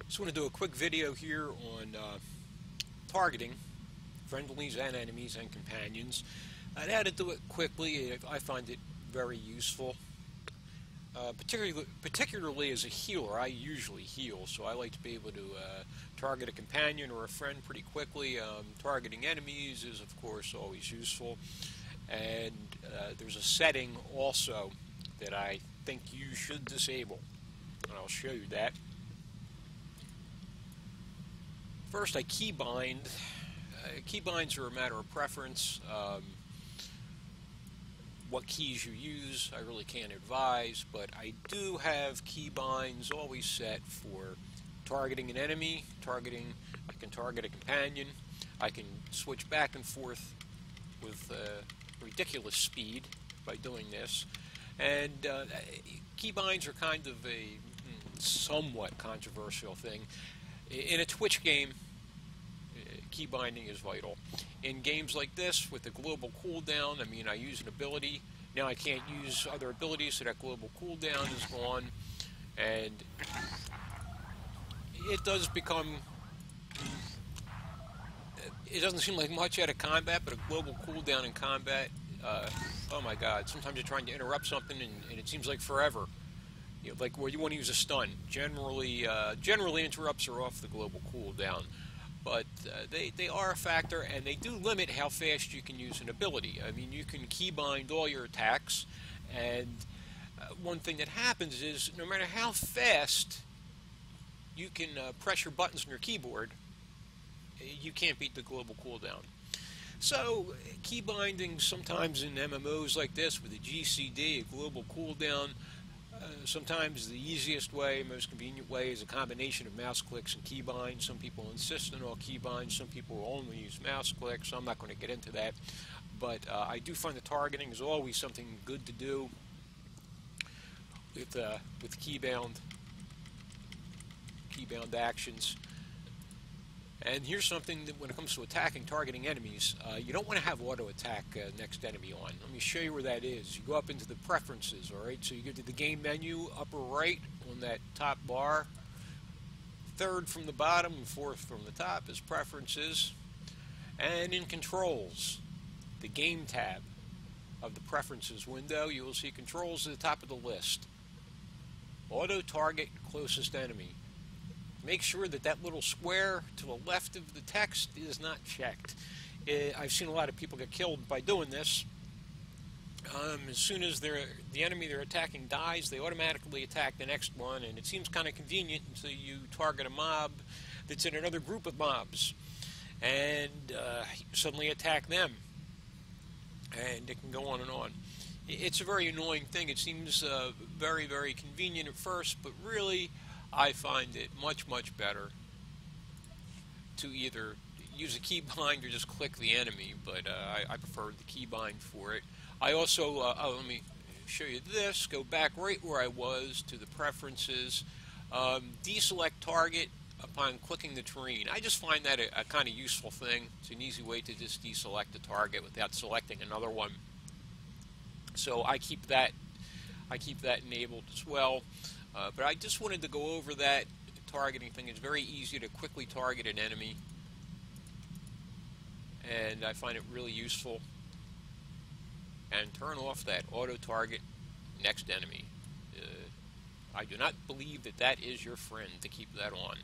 Just want to do a quick video here on targeting friendlies and enemies and companions. And how to do it quickly. I find it very useful. Particularly as a healer. I usually heal, so I like to be able to target a companion or a friend pretty quickly. Targeting enemies is of course always useful. And there's a setting also that I think you should disable. And I'll show you that. First, I keybind. Keybinds are a matter of preference. What keys you use, I really can't advise, but I do have keybinds always set for targeting an enemy, I can target a companion, I can switch back and forth with ridiculous speed by doing this, and keybinds are kind of a somewhat controversial thing. In a Twitch game, keybinding is vital. In games like this, with the global cooldown, I mean, I use an ability. Now I can't use other abilities, so that global cooldown is gone. And it does become... It doesn't seem like much out of combat, but a global cooldown in combat, oh my god, sometimes you're trying to interrupt something and it seems like forever. You know, like where you want to use a stun. Generally interrupts are off the global cooldown. But they are a factor, and they do limit how fast you can use an ability. I mean, you can keybind all your attacks, and one thing that happens is no matter how fast you can press your buttons on your keyboard, you can't beat the global cooldown. So, keybinding sometimes in MMOs like this with a GCD, a global cooldown, sometimes the easiest way, most convenient way is a combination of mouse clicks and keybinds. Some people insist on all keybinds, some people will only use mouse clicks, so I'm not going to get into that. But I do find the targeting is always something good to do with keybound actions. And here's something that when it comes to targeting enemies, you don't want to have auto attack next enemy on. Let me show you where that is. You go up into the preferences, alright? So you go to the game menu, upper right on that top bar. Third from the bottom and fourth from the top is preferences. And in controls, the game tab of the preferences window, you will see controls at the top of the list. Auto target closest enemy. Make sure that that little square to the left of the text is not checked. I've seen a lot of people get killed by doing this. As soon as the enemy they're attacking dies, they automatically attack the next one, and it seems kind of convenient until you target a mob that's in another group of mobs, and suddenly attack them, and it can go on and on. It's a very annoying thing. It seems very, very convenient at first, but really I find it much, much better to either use a keybind or just click the enemy, but I prefer the keybind for it. I also, let me show you this, go back right where I was to the preferences, deselect target upon clicking the terrain. I just find that a kind of useful thing. It's an easy way to just deselect the target without selecting another one. So I keep that enabled as well. But I just wanted to go over that targeting thing. It's very easy to quickly target an enemy, and I find it really useful. And turn off that auto target next enemy. I do not believe that that is your friend to keep that on.